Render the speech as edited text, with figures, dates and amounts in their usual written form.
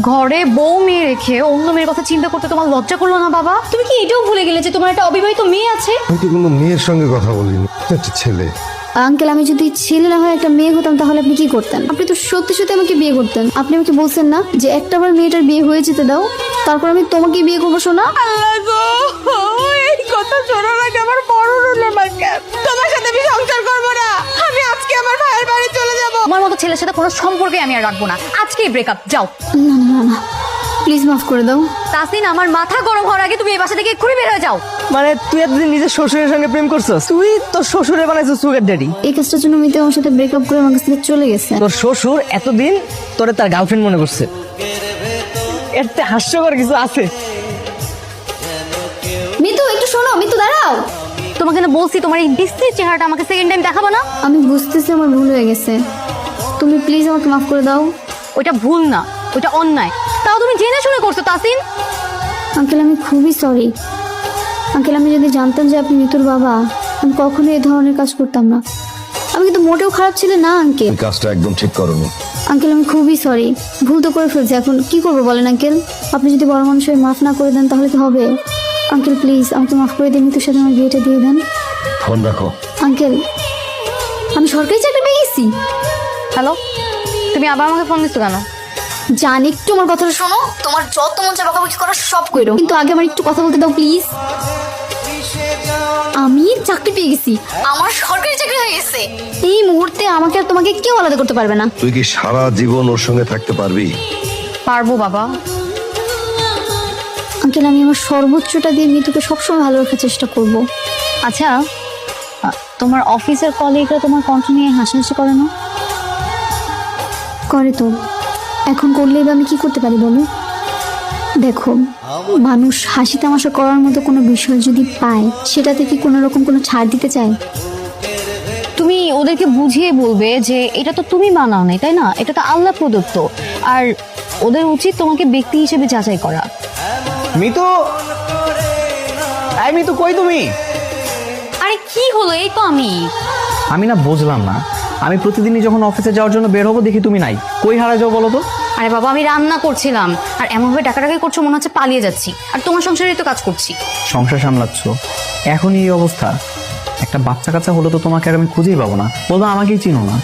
ঘরে বউ মেয়ে রেখে অন্য মেয়ের কথা চিন্তা করতে তোমার লজ্জা করলো না বাবা? তুমি কি এটাও ভুলে গেলে যে তোমার একটা অবিবাহিত মেয়ে আছে? আমি তো কোনো মেয়ের সঙ্গে কথা বলিনি, একটা ছেলে। আঙ্কেল, আমি যদি ছেলে না হয় একটা মেয়ে হতাম তাহলে আপনি কি করতেন? আপনি তো সত্যি সত্যি আমাকে বিয়ে করতেন। আপনি আমাকে বলছেন না যে একটাবার মেয়েটার বিয়ে হয়ে যেতে দাও, তারপর আমি তোমাকে বিয়ে করবো। শোনা, এই কথা শোনার আগে আমার বড় রুলে মাকে তোমার সাথে আমি সংসার করবো না। আমি আজকে আমার ভাইয়ের বাড়ি চলে যাব। আমার মতো ছেলের সাথে কোনো সম্পর্কে আমি আর রাখবো না। আজকেই ব্রেকআপ, যাও। না না না না, প্লিজ মাফ করে দাও। তাসিন, আমার মাথা গরম হওয়ার আগে তুমি এই বাসা থেকে এক্ষুনি বের হয়ে যাও। মানে তুই এতদিন নিজের শ্বশুরের সঙ্গে প্রেম করছস? তুই তোর শ্বশুরে বানাইছিস সুগার ড্যাডি। এই কাজটার জন্য মিতে আমার সাথে ব্রেকআপ করে আমার কাছ থেকে চলে গেছে। তোর শ্বশুর এতদিন তোরে তার গার্লফ্রেন্ড মনে করছে। এতে হাস্যকর কিছু আছে? মিতু, একটু শোনো। মিতু, দাঁড়াও। তোমাকে না বলছি তোমার এই বিশ্রী চেহারাটা আমাকে সেকেন্ড টাইম দেখাবো না। আমি বুঝতেছি আমার ভুল হয়ে গেছে, তুমি প্লিজ আমাকে মাফ করে দাও। ওইটা ভুল না, ওইটা অন্যায়। তাও তুমি জেনে শুনে করছো তাসিন। আঙ্কেল, আমি খুবই সরি। আঙ্কেল, আমি যদি জানতাম যে আপনি মিতুর বাবা, আমি কখনো এই ধরনের কাজ করতাম না। আমি কিন্তু মোটেও খারাপ ছিল না আঙ্কেল। এই কাজটা একদম ঠিক করনি। আঙ্কেল, আমি খুবই সরি। ভুল তো করে ফেলছি, এখন কি করবো বলেন আঙ্কেল? আপনি যদি বড় মানুষ হয়ে মাফ না করে দেন তাহলে কি হবে? আঙ্কেল প্লিজ আমাকে মাফ করে দিন, মিতুর সাথে আমার বিয়েটা দিয়ে দেন। ফোন রাখো। আঙ্কেল, আমি সরকারি চাকরি পেয়ে গেছি। হ্যালো, তুমি আবার আমাকে ফোন দিচ্ছ কেন? জান, একটু আমার কথাটা শোনো। তোমার যত মন চায় বকাবকি করার সব কইরো, কিন্তু আগে আমার একটু কথা বলতে দাও প্লিজ। আমি চাকরি পেয়ে গেছি, আমার সরকারি চাকরি হয়ে গেছে। এই মুহূর্তে আমাকে আর তোমাকে কেউ আলাদা করতে পারবে না। তুই কি সারা জীবন ওর সঙ্গে থাকতে পারবি? পারবো বাবা। আঙ্কেল, আমি আমার সর্বোচ্চটা দিয়ে মিতুকে সবসময় ভালো রাখার চেষ্টা করব। আচ্ছা, তোমার অফিসের কলিগরা তোমার কণ্ঠ নিয়ে হাসাহাসি করে না? করে তো। এখন করলেই বা আমি কি করতে পারি বলো? দেখো, মানুষ হাসি তামাশা করার মতো কোনো বিষয় যদি পায়, সেটাতে কি কোনো রকম কোনো ছাড় দিতে চায়? তুমি ওদেরকে বুঝিয়ে বলবে যে এটা তো তুমি বানাও নাই, তাই না? এটা তো আল্লাহ প্রদত্ত। আর ওদের উচিত তোমাকে ব্যক্তি হিসেবে যাচাই করা। মিতু, এই মিতু, কই তুমি? আরে কি হলো? এই তো আমি না বুঝলাম না, আমি প্রতিদিনই যখন অফিসে যাওয়ার জন্য বের হবো দেখি তুমি নাই। কই হারা যাও বলো তো? আরে বাবা, আমি রান্না করছিলাম। আর এমনভাবে ডাকাডাকি করছো মনে হচ্ছে পালিয়ে যাচ্ছি। আর তোমার সংসারেই তো কাজ করছি। সংসার সামলাচ্ছ, এখনই এই অবস্থা। একটা বাচ্চা কাচ্চা হলো তো তোমাকে আর আমি খুঁজেই পাবো না, বলবো আমাকেই চিনো না।